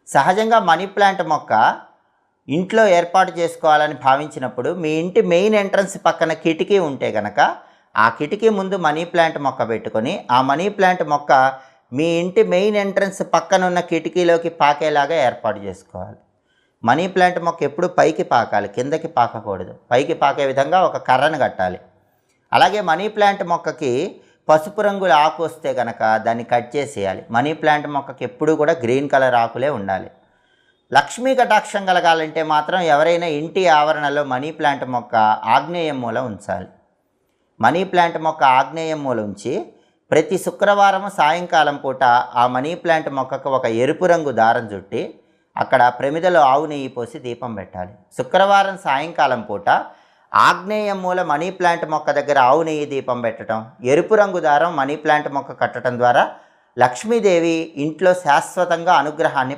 సహజంగా money plant మొక్క ఇంట్లో ఏర్పాటు చేసుకోవాలని భావించినప్పుడు మీ ఇంటి మెయిన్ ఎంట్రన్స్ పక్కన కిటికీ ఉంటే గనక ఆ కిటికీ ముందు మనీ ప్లాంట్ మొక్క పెట్టుకొని ఆ మనీ ప్లాంట్ మొక్క మీ ఇంటి మెయిన్ ఎంట్రన్స్ పక్కన ఉన్న కిటికీలోకి పాకేలాగా ఏర్పాటు చేసుకోవాలి. మనీ ప్లాంట్ మొక్క ఎప్పుడు పైకి పాకాలి, కిందకి పాకకూడదు. పైకి పాకే విధంగా ఒక కర్రను కట్టాలి. అలాగే మనీ ప్లాంట్ మొక్కకి పసుపు రంగుల ఆకు వస్తే కనుక దాన్ని కట్ చేసేయాలి. మనీ ప్లాంట్ మొక్కకి ఎప్పుడూ కూడా గ్రీన్ కలర్ ఆకులే ఉండాలి. లక్ష్మీ కటాక్షం కలగాలంటే మాత్రం ఎవరైనా ఇంటి ఆవరణలో మనీ ప్లాంట్ మొక్క ఆగ్నేయం మూల ఉంచాలి. మనీ ప్లాంట్ మొక్క ఆగ్నేయం మూల ఉంచి ప్రతి శుక్రవారం సాయంకాలం పూట ఆ మనీ ప్లాంట్ మొక్కకు ఒక ఎరుపు రంగు దారం చుట్టి అక్కడ ప్రమిదలో ఆవు నెయ్యి పోసి దీపం పెట్టాలి. శుక్రవారం సాయంకాలం పూట ఆగ్నేయం మూల మనీ ప్లాంట్ మొక్క దగ్గర ఆవు నెయ్యి దీపం పెట్టడం, ఎరుపు రంగు దారం మనీ ప్లాంట్ మొక్క కట్టడం ద్వారా లక్ష్మీదేవి ఇంట్లో శాశ్వతంగా అనుగ్రహాన్ని